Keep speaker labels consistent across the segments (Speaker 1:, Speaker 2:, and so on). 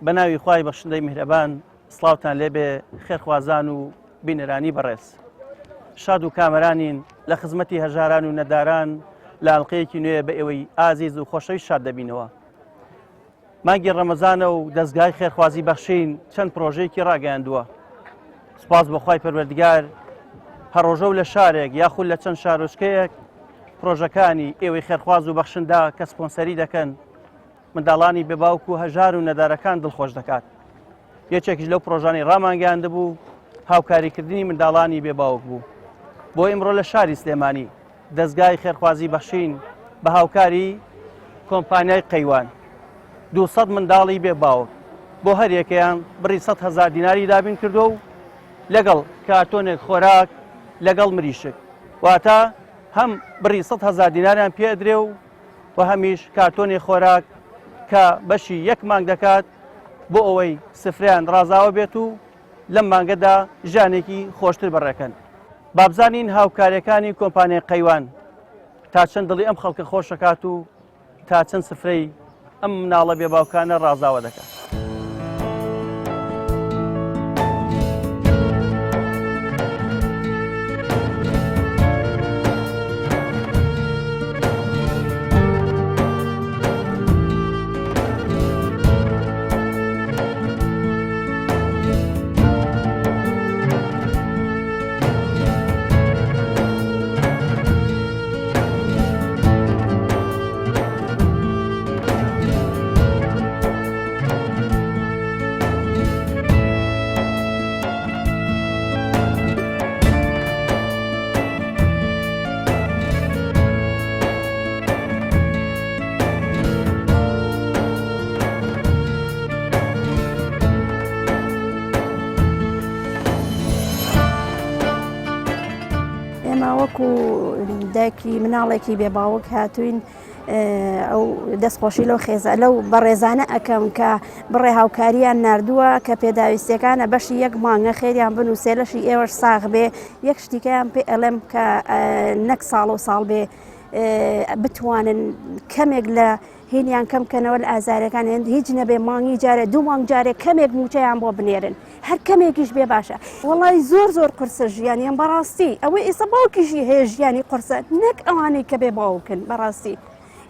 Speaker 1: بەناوی خوای بەخشندەی میهرەبان سڵاوتان لێبێ خێرخوازان و بینەرانی بەڕێز. شاد و کامەرانین لە خزمەتی هەژاران و نەداران لە ئەڵقەیەکی نوێ بە ئێوەی ئازیز و خۆشەوی شاد دەبینەوە. مانگی ڕەمەزانە و دەستگای خێرخوازی بەخشین چەند پرۆژەیەکی ڕاگەیاندووە. سوپاس بۆ خوای پەروەردگار هەڕۆژە و لە شارێک یاخود لە چەند شارۆچکەیەک پرۆژەکانی ئێوەی خێرخواز و بەخشندا کە سپۆنسەری دەکەن منداڵانی بێباوک و هەژار و نەدارەکان دڵخۆش دەکات. یەکێکیش لەو پرۆژانی ڕامانگەیاندە بوو هاوکاریکردنی منداڵانی بێباوک بوو. بۆ ئیمڕۆ لە شاری سلێمانی دەستگای خێرخوازی بەخشین بە هاوکاری کۆمپانیای قەیوان 200 منداڵی بێباوک بۆ هەرێکیان بڕی 100,000 دیناری دابین کردو و لەگەڵ کارتۆنێک خۆراک لەگەڵ مریشک واتە هەم بڕی 100,000 دیناریان پێدرێ و هەمیش کارتۆنی خۆراک کە بەشی 1 مانگ دەکات بۆ ئەوەی سفریان ڕازاوە بێت و لەم مانگەدا ژانێکی خۆشتر بەڕێکەن. بابزانین هاوکاریەکانی کۆمپانیای قەیوان تا چەند دڵی ئەم خەڵکە خۆش دەکات و تا چەند سفرەی ئەم مناڵە بێباوکانە ڕازاوە دەکات.
Speaker 2: وەکو دایکی مناڵێکی بێباوک هاتوین ئەو دەستخۆشی لەو خێزە لەو بەڕێزانە ئەەکەم کە بڕێ هاوکاریان نردووە کە پێداویستەکانە بەشی 1 مانگە خێریان بن و سێلەشی ئێوەش ساغ بێ یەک شتیکەیان پێ ئەڵێم کە نەک ساڵ و ساڵ بێ بتوانن کەمێک لە هینیان کەم کەنەوە لە ئازارەکان هیچ نەبێ مانگی جارێ 2 مانگ جارێک کەمێک موچەیان بۆ بنێرن هەر کەمێکیش بێ باشە. وەڵی زۆر قرسە ژیانیان بەڕاستی ئەوەی ئێستا باوکیشی هەیە ژیانی قرسە نەک ئەوانەی کە بێ باوکن بەڕاستی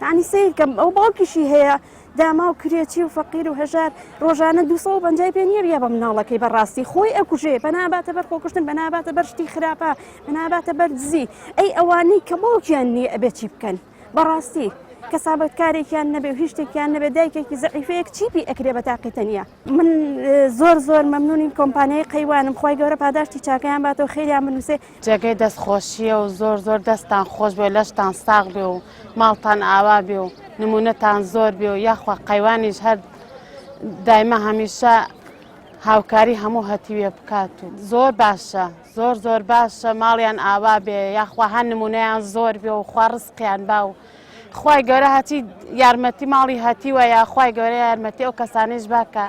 Speaker 2: یعنی سیرکەم ئەو باوکیشی هەیە داما و کرێتی و فەقیر و هەژار ڕۆژانە 250 پێ نییە بیا بە مناڵەکەی بەڕاستی خۆی ئەکوژێ بەناباتە بەر خۆکوشتن بەناباتە بەر شتی خراپە بەناباتە بەر دزی ئەی ئەوانەی کە باوکیان نییە ئەبێ چی بکەن بەڕاستی کەسابەتکارێکیان نەبێ و هیچ شتێکیان نەبێ دایکێکی زەعیفەیەک چیپی ئەکرێ بە تاقیتەنە. من زۆر مەمنونی کۆمپانیای قەیوانم خی گەورە پاداشتی چاکەیان باتەوە خێریان بنووسێ.
Speaker 3: جێگەی دەستخۆشیە و زۆر دەستان خۆش بێ لەشتان ساغ بێ و ماڵتان ئاوا بێ و نمونەتان زۆر بێ و یاخوا قەیوانیش هەر دایمە هەمیشە هاوکاری هەموو هەتیوێ بکات و زۆر باشە زۆر باشە ماڵیان ئاوا بێ یاخوا هەر نمونەیان زۆر بێ و خوا ڕزقیان با و خوای گەورە هەتی یارمەتی ماڵی هەتیوە یا خوای گەورە یارمەتی ئەو کەسانیش باکە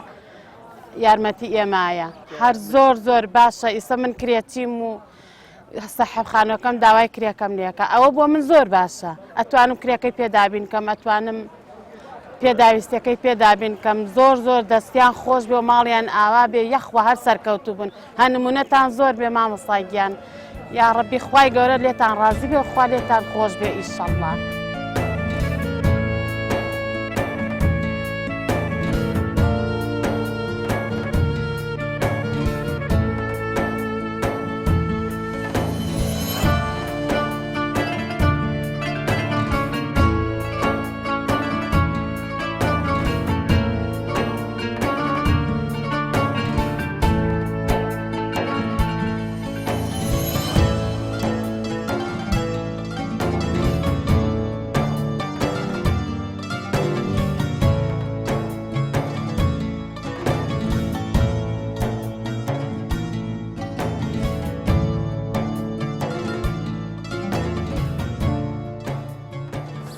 Speaker 3: یارمەتی ئێمایە هەر زۆر باشە ئیسە من کرێتیم و سەحەبخانەکەم داوای کرێکەم لێکە ئەوە بۆ من زۆر باشە ئەتوانم کرێکەی پێدابین کەم ئەتوانم پێداویستەکەی پێدابین کەم زۆر دەستیان خۆش بێ و ماڵیان ئاوا بێ یەخوا هەر سەرکەوتوو بوون هە نمونەتان زۆر بێ مامۆستاگیان یا ڕەبی خوای گەورە لێتان ڕازی بێ و خوا لێتان خۆش بێ ئیشەڵڵا.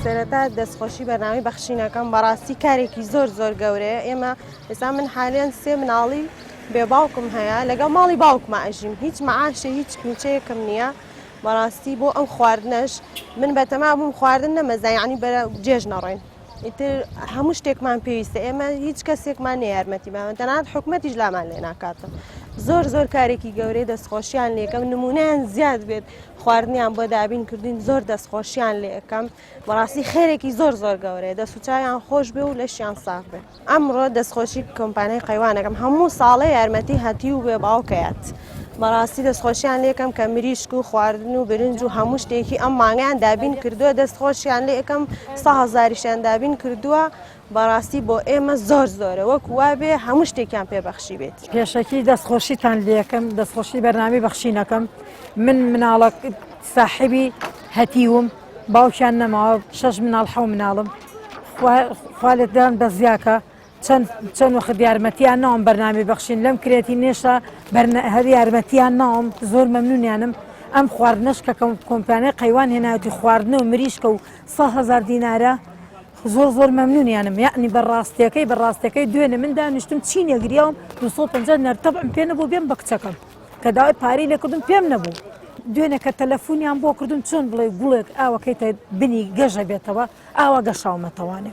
Speaker 4: سەرەتا دەستخۆشی بەرنامەی بەخشینەکەم بەڕاستی کارێکی زۆر گەورەیە. ئێمە ئێستا من حالیان 3 مناڵی بێ باوکم هەیە لەگەڵ ماڵی باوکمە ئەژیم هیچ مەعاشە هیچ کوچەیەکم نییە بەڕاستی بۆ ئەم خواردنەش من بەتەما بووم خواردن نەمەزای ینی بەرە جێژ نەڕێن ئیتر هەموو شتێکمان پێویستە ئێمە هیچ کەسێکمان نە یارمەتی بەمە تەنانەت حکوومەتیش لامان لێ ناکاتە زۆر کارێکی گەورەی دەستخۆشیان لێکەم نمونەیان زیاد بێت خواردنیان بۆ دابین کردین زۆر دەستخۆشیان لێ ئەەکەم بەڕاستی خێرێکی زۆر گەورەیە دەسوچایان خۆش بێ و لەشیان ساغ بێ ئەمڕۆ دەستخۆشی کۆمپانیای قەیوانەکەم هەموو ساڵە یارمەتی هەتی و بێ باوکەیەت بەڕاستی دەستخۆشیان لێکم کە مریشک و خواردن و برنج و هەموو شتێکی ئەم مانگیان دابین کردووە دەستخۆشیان لێ یەکەم 100,000 دابین کردووە بەڕاستی بۆ ئێمە زۆرە وەک وا بێ هەموو شتێکیان پێبەخشی بێت
Speaker 5: پێشەکی دەستخۆشیتان لێکم دەستخۆشی بەرنامی بەخشینەکەم من مناڵک ساحبی هەتیوم باوکیان نەماوە 6 مناڵ 7 مناڵم خوالێتدان بەزیاکە چەند وەخت یارمەتیان ناوم بەرنامی بەخشین لەم کرێتی نێشە هەر یارمەتیان ناوم زۆر مەمنونیانم ئەم خواردنەش کە کۆمپانیای قەیوان هێناوەتی خواردنە و مریشکە و 100,000 دینارە زۆر مەمنونیانم یعنی بەڕاستیەکەی دوێنێ من دانیشتم چینە گریاوم 250 نەرتەبم پێ نەبوو بێم بە کچەکەم کە داوای پارەی لێکردم پێم نەبوو دوێنێ کە تەلەفۆنیان بۆ کردم چۆن بڵێ گوڵێک ئاوەکەیتە بنی گەژە بێتەوە ئاوا گەشاومەتەوانێ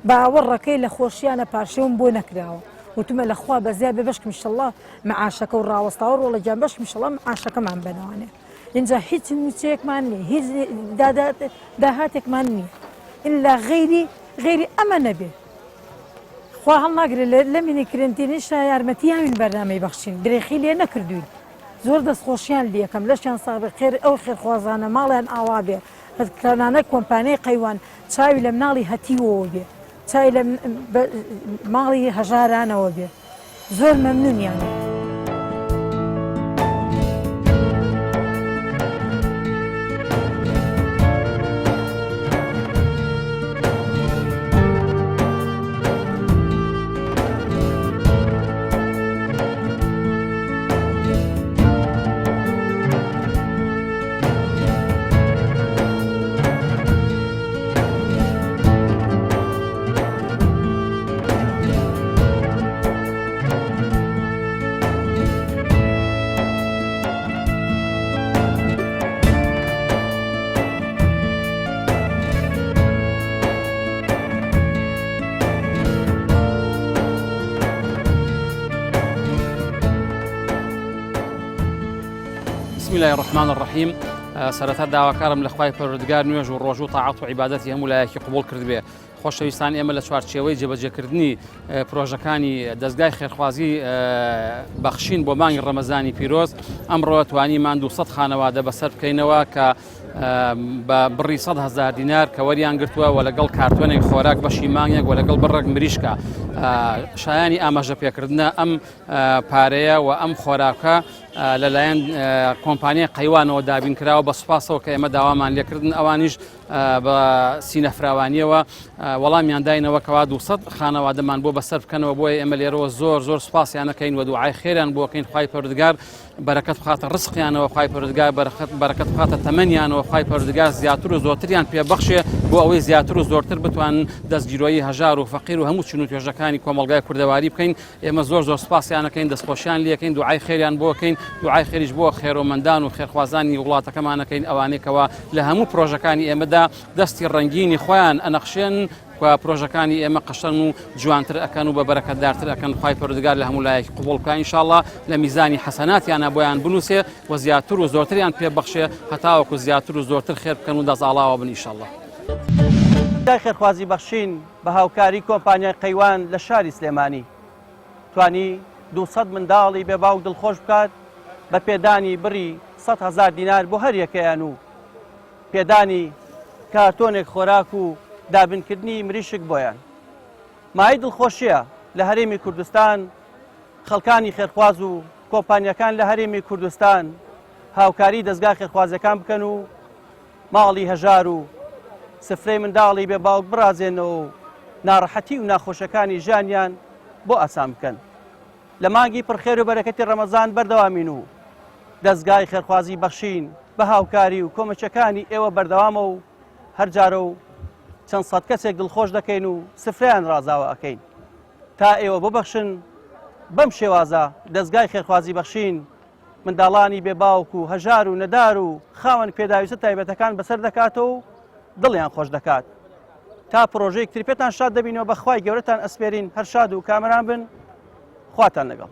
Speaker 5: باوەڕەکەی لە خۆشییانە پاشەوم بۆ نەکراوە وتمە لەخوا بەزیا بێ بەشکم شەڵڵا مەعاشەکە و ڕاوەستاوە ڕۆڵە گیان بەشم شەڵام عاشەکەمان بنەوانێ اینجا هیچ موچەیەکمان نییە هیچ داهاتێکمان نییە إلا غيري أما نبي خواهم ناقر لمني كرنتينيش يارمتيان من برنامج بخشين دريخي لي نكردوين زور دست خوشيان لي كم لشان صار خير أو خير خوازانا مالين أوابي كان أنا كومباني قيوان تشاوي لمنالي هتيو وبي تشاوي لم مالي هجارانا وبي زور ممنون يعني
Speaker 6: بسم الله الرحمن الرحيم سرەتا داواکارم لە خوای پەروەردگار نوێژ و ڕۆژ و تاعات و عیبادەتی هەموو لایەکی قبول کرد بێ خۆشەویستان ئێمە لە چوارچێوەی جێبەجێکردنی پرۆژەکانی دەستگای خێرخوازی بەخشین بۆ مانگی ڕەمەزانی پیرۆز ئەمڕۆ توانیمان 200 خانەوادە بەسەر بکەینەوە کە بە بڕی 100,000 دینار کە وەریان گرتووە و لەگەڵ کارتۆنێک خۆراک بەشی مانگێک و لەگەڵ بڕێک مریشکە شایانی ئاماژە پێکردنە ئەم پارەیە و ئەم خۆراکە لەلایەن کۆمپانیای قەیوانەوە دابین کراوە بە سوپاسەوە کە ئێمە داوامان لێکردن ئەوانیش بە سینەفراوانیەوە وەڵامیان داینەوە کەوا 200 خانەوادەمان بۆ بەسەر بکەنەوە بۆیە ئێمە لێرەوە زۆر سوپاسیان نەکەین و دوعای خێریان بۆکەین خوای پەروەردگار بەرەکەت بخاتە ڕزقیانەوە خوای پەروەردگار بەرەکەت بخاتە تەمەنیانەوە خوای پەروەردگار زیاتر و زۆرتریان پێبەخشێ بۆ ئەوەی زیاتر و زۆرتر بتوانن دەستگیرۆیی هەژار و فەقیر و هەموو چین و توێژەکانی کۆمەڵگای کوردەواری بکەین ئێمە زۆر سوپاسیان نەکەین دەستخۆشیان لێکەین دوعای خێریان بۆکەین دوعای خێریش بۆ خێرۆمەندان و خێرخوازانی وڵاتەکەمانەکەین ئەوانەیەکەوە لە هەموو پرۆژەکانی ئێمەدا دەستی ڕەنگینی خۆیان ئەنەخشێن و پرۆژەکانی ئێمە قەشەن و جوانتر ئەکەن و بە بەرەکەتدارتر ئەکەن خوای پەروەردگار لە هەموو لایەکی قبوڵ بکە ئینشاءڵڵا لە میزانی حەسەناتیانە بۆیان بنووسێ و زیاتر و زۆرتریان پێبەخشێ هەتاوەکو زیاتر و زۆرتر خێر بکەن و دەزاڵاوە بن ئینشاءڵڵا.
Speaker 1: دای خێرخوازی بەخشین بە هاوکاری کۆمپانیای قەیوان لە شاری سلێمانی توانی 200 منداڵی بێ باوک دڵخۆش بکات بە پێدانی بڕی 100,000 دینار بۆ هەر یەکەیان و پێدانی کارتۆنێک خۆراک و دابینکردنی مریشک بۆیان مای دڵخۆشیە لە هەرێمی کوردستان خەڵکانی خێرخواز و کۆمپانیەکان لە هەرێمی کوردستان هاوکاری دەستگا خێرخوازەکان بکەن و ماڵی هەژار و سفرەی منداڵی بێ باوک بڕازێنەوە و ناڕەحەتی و ناخۆشەکانی ژیانیان بۆ ئاسان بکەن لە مانگی پڕخێر و بەرەکەتی ڕەمەزان بەردەوامین و دەستگای خێرخوازی بەخشین بە هاوکاری و کۆمەچەکانی ئێوە بەردەوامە و هەر جارە و چەند سەد کەسێک دڵخۆش دەکەین و سفرەیان ڕازاوە ئەەکەین تا ئێوە ببەخشن بەم شێوازە دەستگای خێرخوازی بەخشین منداڵانی بێ باوک و هەژار و نەدار و خاوەن پێداویستە تایبەتەکان بەسەر دەکاتەوە و دڵیان خۆش دەکات تا پرۆژەیەک تری پێتان شاد دەبینەوە بەخوای گەورەتان ئەسپێرین هەر شاد و کامەران بن خواتان لەگەڵ.